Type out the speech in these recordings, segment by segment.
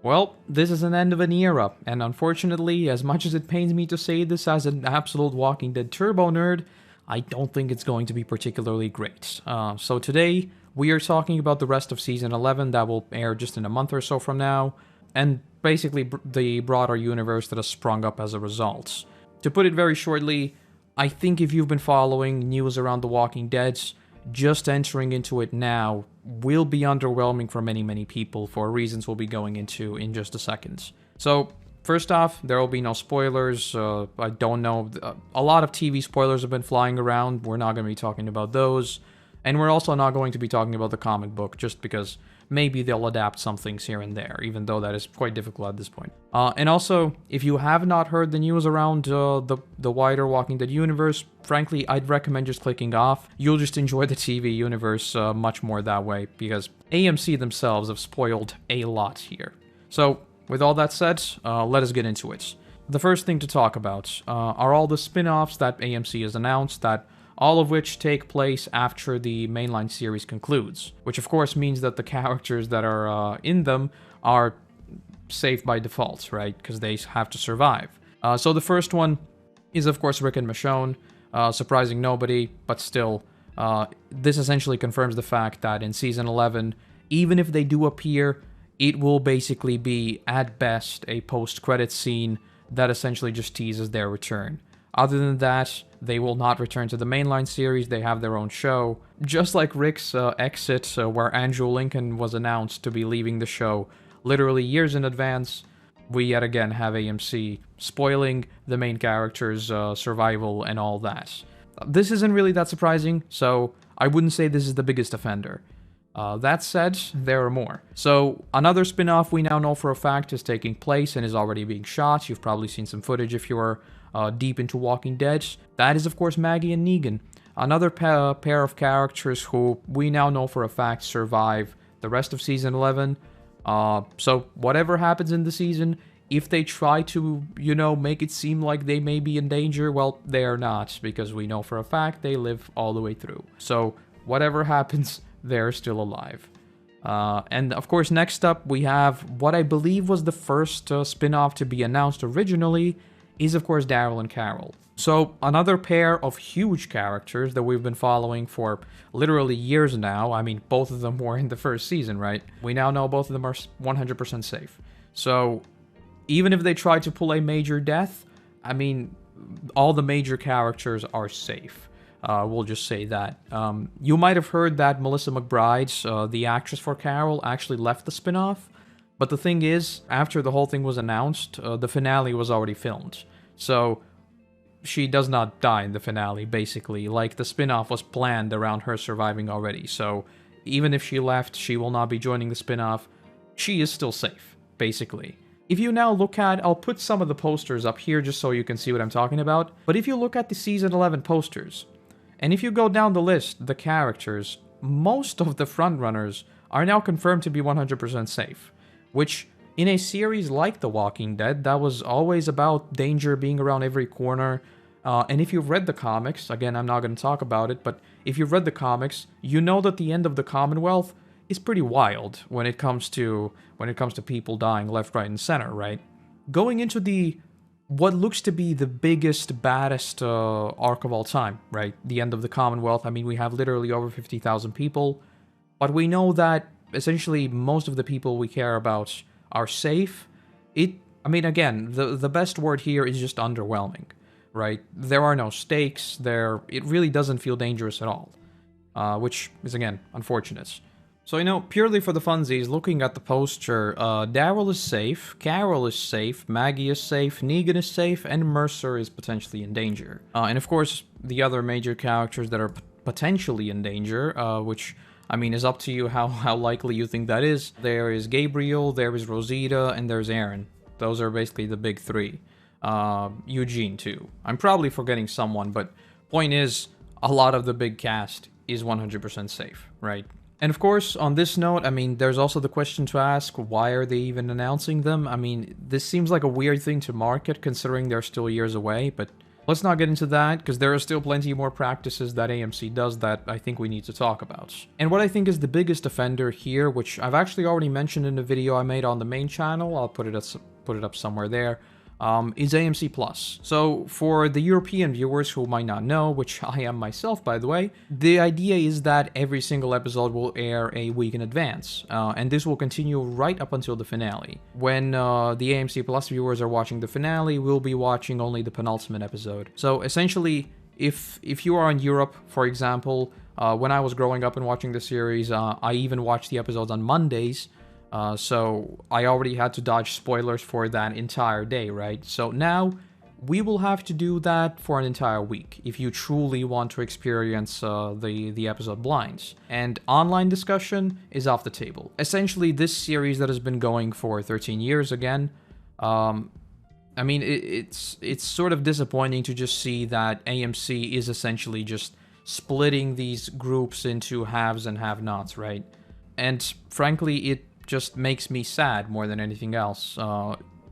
Well, this is an end of an era, and unfortunately, as much as it pains me to say this as an absolute Walking Dead turbo nerd, I don't think it's going to be particularly great. So today, we are talking about the rest of Season 11 that will air just in a month or so from now, and basically the broader universe that has sprung up as a result. To put it very shortly, I think if you've been following news around The Walking Dead, just entering into it now will be underwhelming for many, many people for reasons we'll be going into in just a second. So, first off, there will be no spoilers. I don't know. A lot of TV spoilers have been flying around. We're not going to be talking about those. And we're also not going to be talking about the comic book just because maybe they'll adapt some things here and there, even though that is quite difficult at this point. And also, if you have not heard the news around the wider Walking Dead universe, frankly, I'd recommend just clicking off. You'll just enjoy the TV universe much more that way, because AMC themselves have spoiled a lot here. So, with all that said, let us get into it. The first thing to talk about are all the spin-offs that AMC has announced, that all of which take place after the mainline series concludes, which of course means that the characters that are in them are safe by default, right? Because they have to survive. So the first one is of course Rick and Michonne, surprising nobody, but still, this essentially confirms the fact that in Season 11, even if they do appear, it will basically be, at best, a post-credits scene that essentially just teases their return. Other than that, they will not return to the mainline series. They have their own show. Just like Rick's exit, where Andrew Lincoln was announced to be leaving the show literally years in advance, we yet again have AMC spoiling the main character's survival and all that. This isn't really that surprising, so I wouldn't say this is the biggest offender. That said, there are more. So, another spin-off we now know for a fact is taking place and is already being shot. You've probably seen some footage if you're deep into Walking Dead. That is, of course, Maggie and Negan. Another pair of characters who we now know for a fact survive the rest of Season 11. So, whatever happens in the season, if they try to, make it seem like they may be in danger, well, they are not, because we know for a fact they live all the way through. So, whatever happens, they're still alive. And of course, next up, we have what I believe was the first spin-off to be announced originally, is of course Daryl and Carol. So another pair of huge characters that we've been following for literally years now. I mean, both of them were in the first season, right? We now know both of them are 100% safe. So even if they try to pull a major death, I mean, all the major characters are safe. We'll just say that. You might have heard that Melissa McBride, the actress for Carol, actually left the spin-off. But the thing is, after the whole thing was announced, the finale was already filmed. So she does not die in the finale, basically. Like, the spin-off was planned around her surviving already. So even if she left, she will not be joining the spin-off. She is still safe, basically. If you now look at, I'll put some of the posters up here just so you can see what I'm talking about. But if you look at the Season 11 posters, and if you go down the list, the characters, most of the frontrunners are now confirmed to be 100% safe. Which, in a series like The Walking Dead, that was always about danger being around every corner. And if you've read the comics, again, I'm not going to talk about it, but if you've read the comics, you know that the end of the Commonwealth is pretty wild when it comes to people dying left, right, and center, right? Going into what looks to be the biggest, baddest arc of all time, right? The end of the Commonwealth. I mean, we have literally over 50,000 people, but we know that essentially most of the people we care about are safe. Again, the best word here is just underwhelming, right? There are no stakes. It really doesn't feel dangerous at all, which is, again, unfortunate. So, purely for the funsies, looking at the poster, Daryl is safe, Carol is safe, Maggie is safe, Negan is safe, and Mercer is potentially in danger. And of course, the other major characters that are potentially in danger, which, is up to you how likely you think that is. There is Gabriel, there is Rosita, and there's Aaron. Those are basically the big three. Eugene, too. I'm probably forgetting someone, but point is, a lot of the big cast is 100% safe, right? And of course, on this note, there's also the question to ask, why are they even announcing them? This seems like a weird thing to market, considering they're still years away, but let's not get into that, because there are still plenty more practices that AMC does that I think we need to talk about. And what I think is the biggest offender here, which I've actually already mentioned in a video I made on the main channel, I'll put it up somewhere there, is AMC Plus. So for the European viewers who might not know, which I am myself by the way, the idea is that every single episode will air a week in advance, and this will continue right up until the finale. When the AMC Plus viewers are watching the finale, we'll be watching only the penultimate episode. So essentially, if you are in Europe, for example, when I was growing up and watching the series, I even watched the episodes on Mondays. So I already had to dodge spoilers for that entire day, right? So now we will have to do that for an entire week if you truly want to experience the episode blinds. And online discussion is off the table. Essentially, this series that has been going for 13 years again, I mean, it's sort of disappointing to just see that AMC is essentially just splitting these groups into haves and have-nots, right? And frankly, it just makes me sad more than anything else.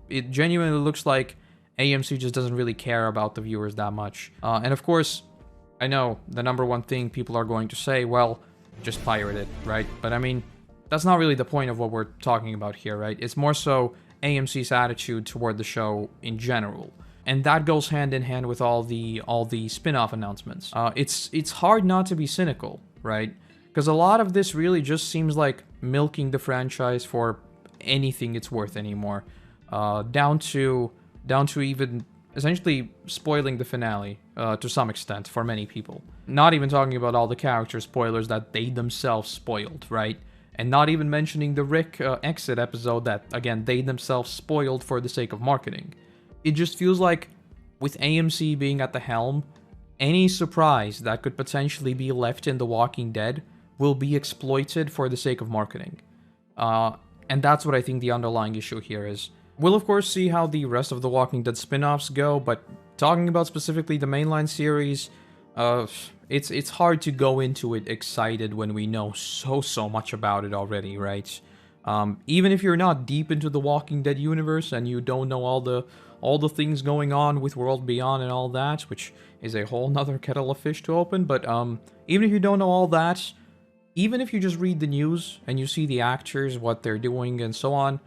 It genuinely looks like AMC just doesn't really care about the viewers that much. And of course, I know the number one thing people are going to say, well, just pirate it, right? But I mean, that's not really the point of what we're talking about here, right? It's more so AMC's attitude toward the show in general. And that goes hand in hand with all the spin-off announcements. It's hard not to be cynical, right? Because a lot of this really just seems like milking the franchise for anything it's worth anymore, down to even essentially spoiling the finale to some extent for many people. Not even talking about all the character spoilers that they themselves spoiled, right? And not even mentioning the Rick exit episode that, again, they themselves spoiled for the sake of marketing. It just feels like, with AMC being at the helm, any surprise that could potentially be left in The Walking Dead will be exploited for the sake of marketing. And that's what I think the underlying issue here is. We'll of course see how the rest of the Walking Dead spin-offs go, but talking about specifically the mainline series, it's hard to go into it excited when we know so much about it already, right? Even if you're not deep into the Walking Dead universe and you don't know all the things going on with World Beyond and all that, which is a whole nother kettle of fish to open, but even if you don't know all that, even if you just read the news and you see the actors, what they're doing, and so on,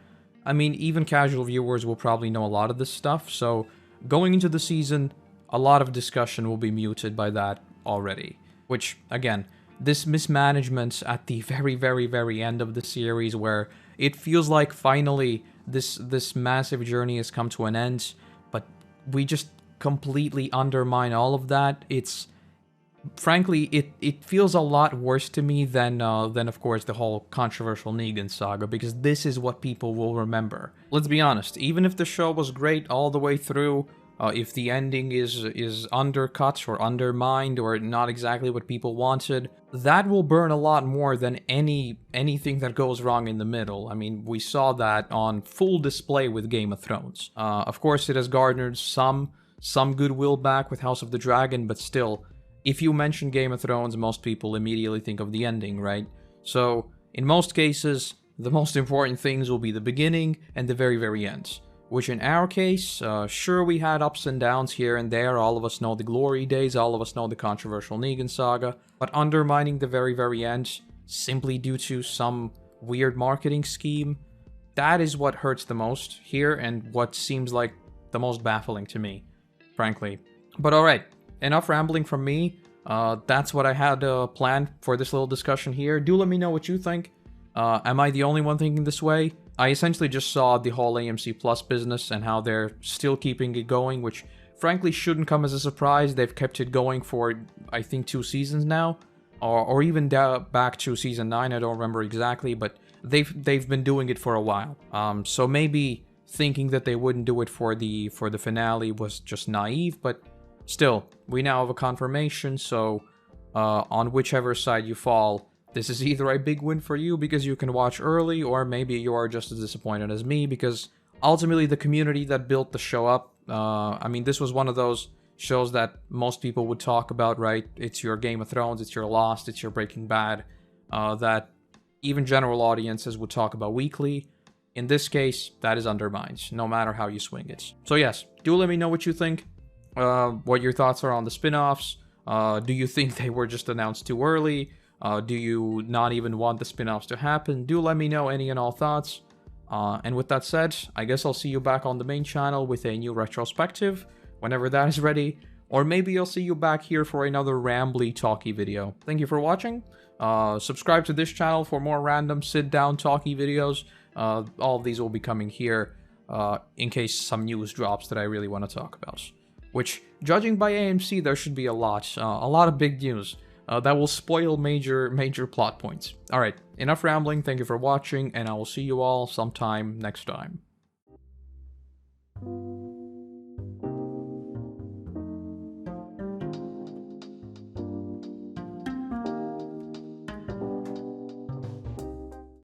I mean, even casual viewers will probably know a lot of this stuff, so going into the season, a lot of discussion will be muted by that already. Which, again, this mismanagement at the very end of the series, where it feels like finally this massive journey has come to an end, but we just completely undermine all of that. Frankly, it feels a lot worse to me than of course the whole controversial Negan saga, because this is what people will remember. Let's be honest, even if the show was great all the way through, if the ending is undercut or undermined or not exactly what people wanted, that will burn a lot more than anything that goes wrong in the middle. I mean, we saw that on full display with Game of Thrones. Of course, it has garnered some goodwill back with House of the Dragon, but still, if you mention Game of Thrones, most people immediately think of the ending, right? So, in most cases, the most important things will be the beginning and the very end. Which in our case, sure, we had ups and downs here and there, all of us know the glory days, all of us know the controversial Negan saga, but undermining the very end, simply due to some weird marketing scheme, that is what hurts the most here and what seems like the most baffling to me, frankly. But alright. Enough rambling from me. That's what I had planned for this little discussion here. Do let me know what you think. Am I the only one thinking this way? I essentially just saw the whole AMC Plus business and how they're still keeping it going, which frankly shouldn't come as a surprise. They've kept it going for, I think, 2 seasons now, or even back to season 9. I don't remember exactly, but they've been doing it for a while. So maybe thinking that they wouldn't do it for the finale was just naive, but still, we now have a confirmation, so on whichever side you fall, this is either a big win for you because you can watch early, or maybe you are just as disappointed as me because ultimately the community that built the show up, I mean, this was one of those shows that most people would talk about, right? It's your Game of Thrones, it's your Lost, it's your Breaking Bad, that even general audiences would talk about weekly. In this case, that is undermined, no matter how you swing it. So yes, do let me know what you think. what your thoughts are on the spin-offs. Do you think they were just announced too early? Do you not even want the spin-offs to happen? Do let me know any and all thoughts. And with that said, I guess I'll see you back on the main channel with a new retrospective whenever that is ready. Or maybe I'll see you back here for another rambly talky video. Thank you for watching. Subscribe to this channel for more random sit-down talky videos. All of these will be coming here in case some news drops that I really want to talk about. Which, judging by AMC, there should be a lot of big news that will spoil major plot points. Alright, enough rambling, thank you for watching, and I will see you all sometime next time.